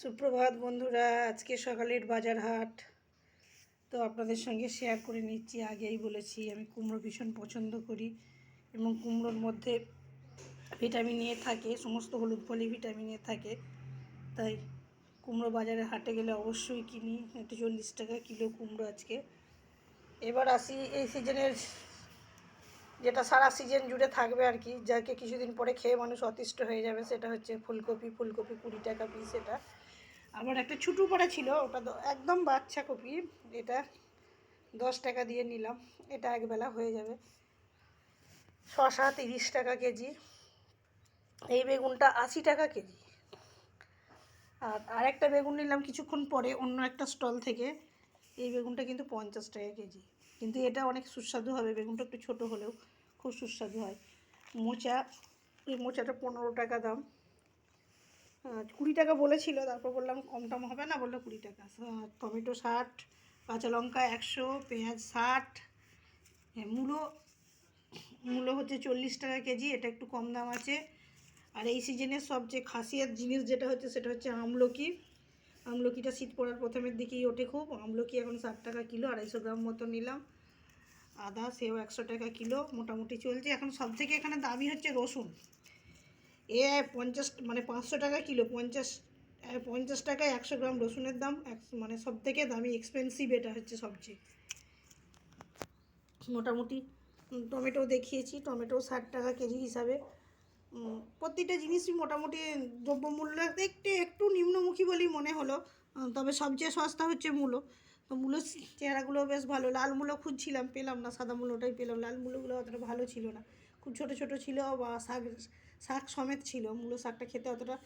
সুপ্রভাত বন্ধুরা, আজকে সকালের বাজার হাট তো আপনাদের সঙ্গে শেয়ার করে নিচ্ছি। আগেই বলেছি আমি কুমড়ো ভীষণ পছন্দ করি এবং কুমড়োর মধ্যে ভিটামিন এ থাকে, সমস্ত হলুদ ফলে ভিটামিন এ থাকে। তাই কুমড়ো বাজারে হাটে গেলে অবশ্যই কিনি। 40 টাকা কিলো কুমড়ো আজকে। এবার আসি এই সিজনের, যেটা সারা সিজন জুড়ে থাকবে আর কি, যাকে কিছুদিন পরে খেয়ে মানুষ অতিষ্ঠ হয়ে যাবে, সেটা হচ্ছে ফুলকপি। 20 টাকা পিস এটা। আবার একটা ছুটু পড়া ছিল, ওটা একদম বাচ্চা কপি, এটা 10 টাকা দিয়ে নিলাম। এটা একবেলা হয়ে যাবে। শসা 30 টাকা কেজি। এই বেগুনটা 80 টাকা কেজি। আর আরেকটা বেগুন নিলাম কিছুক্ষণ পরে অন্য একটা স্টল থেকে। এই বেগুনটা কিন্তু 50 টাকা কেজি, কিন্তু এটা অনেক সুস্বাদু হবে। বেগুনটা একটু ছোটো হলেও খুব সুস্বাদু হয়। মোচা, এই মোচাটা 15 টাকা দাম। 20 টাকা বলেছিল, তারপর বললাম কম টম হবে না, বললো 20 টাকা। টমেটো 60, কাঁচা লঙ্কা 100, পেঁয়াজ 60। হ্যাঁ, মূলো হচ্ছে 40 টাকা কেজি, এটা একটু কম দাম আছে। আর এই সিজনের সবচেয়ে খাসিয়াত জিনিস যেটা হচ্ছে সেটা হচ্ছে আমলকি। আমলকিটা শীত পড়ার প্রথমের দিকেই ওঠে খুব। আমলকি এখন 60 টাকা কিলো, 250 গ্রাম মতো নিলাম। আদা, সেও 100 টাকা কিলো, মোটামুটি চলছে। এখন সবথেকে এখানে দামি হচ্ছে রসুন। 50 মানে 500 টাকা কিলো, 50 টাকায় 100 গ্রাম রসুনের দাম। মানে সব থেকে দামি, এক্সপেন্সিভ এটা হচ্ছে সবচেয়ে। মোটামুটি টমেটো দেখিয়েছি, টমেটো 60 টাকা কেজি হিসাবে। প্রতিটা জিনিসই মোটামুটি দ্রব্যমূল্য একটু নিম্নমুখী বলেই মনে হলো। তবে সবচেয়ে সস্তা হচ্ছে মূলো। তো মূলোর চেহারাগুলো বেশ ভালো। লাল মূলো খুঁজছিলাম, পেলাম না, সাদা মূলোটাই পেলাম। লাল মূলোগুলো অতটা ভালো ছিল না, খুব ছোটো ছোটো ছিল, বা শাক সমেত ছিল। মূলো শাকটা খেতে অতটা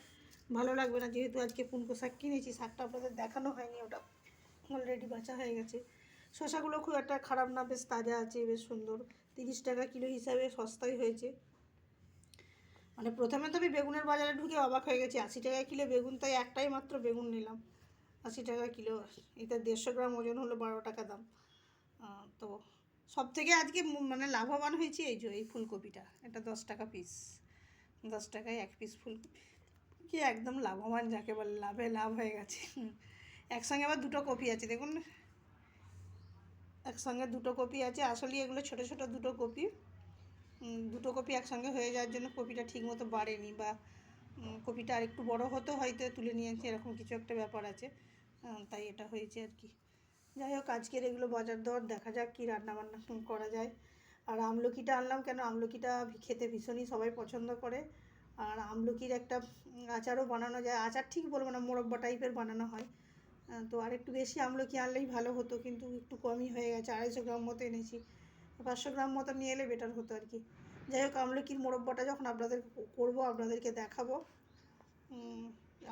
ভালো লাগবে না, যেহেতু আজকে পুনকো শাক কিনেছি। শাকটা আপনাদের দেখানো হয়নি, ওটা অলরেডি বাছা হয়ে গেছে। শসাগুলো খুব একটা খারাপ না, বেশ তাজা আছে, বেশ সুন্দর। 30 টাকা কিলো হিসাবে সস্তাই হয়েছে। মানে প্রথমে তো আমি বেগুনের বাজারে ঢুকে অবাক হয়ে গেছি, 80 টাকা কিলো বেগুন। তাই একটাই মাত্র বেগুন নিলাম, 80 টাকা কিলো। এটা 150 গ্রাম ওজন হলো 12 টাকা দাম। তো সব থেকে আজকে মানে লাভবান হয়েছি এই ফুলকপিটা। এটা 10 টাকা পিস, 10 টাকায় 1 পিস ফুলকপি, কি একদম লাভবান যাকে বলে, লাভে লাভ হয়ে গেছে। একসঙ্গে আবার দুটো কপি আছে, দেখুন, একসঙ্গে দুটো কপি আছে। আসলে এগুলো ছোটো ছোটো দুটো কপি। দুটো কপি একসঙ্গে হয়ে যাওয়ার জন্য কপিটা ঠিকমতো বাড়েনি, বা কপিটা আর একটু বড়ো হতো হয়তো তুলে নিয়েছে, এরকম কিছু একটা ব্যাপার আছে। তাই এটা হয়েছে আর কি। যাই হোক, আজকের এগুলো বাজার দর, দেখা যাক কী রান্নাবান্না করা যায়। আর আমলকিটা আনলাম কেন, আমলকিটা খেতে ভীষণই সবাই পছন্দ করে। আর আমলকির একটা আচারও বানানো যায়। আচার ঠিক বলবো না, মোরব্বা টাইপের বানানো হয়। তো আর একটু বেশি আমলকি আনলেই ভালো হতো, কিন্তু একটু কমই হয়ে গেছে। 250 গ্রাম মতো এনেছি, 500 গ্রাম মতো নিয়ে এলে বেটার হতো আর কি। যাই হোক, আমলকির মোরব্বাটা যখন আপনাদের করবো, আপনাদেরকে দেখাবো।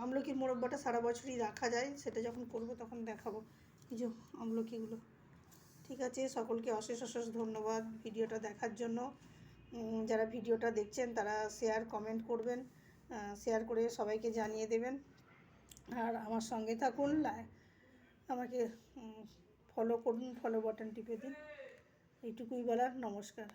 আমলকির মোরব্বাটা সারা বছরই রাখা যায়, সেটা যখন করব তখন দেখাবো। এই যে আমলকিগুলো। ঠিক আছে, সকলকে অশেষ অশেষ ধন্যবাদ ভিডিওটা দেখার জন্য। যারা ভিডিওটা দেখছেন তারা শেয়ার কমেন্ট করবেন, শেয়ার করে সবাইকে জানিয়ে দেবেন। আর আমার সঙ্গে থাকুন, আমাকে ফলো করুন, ফলো বাটন টিপে দিন। এইটুকুই বলার। নমস্কার।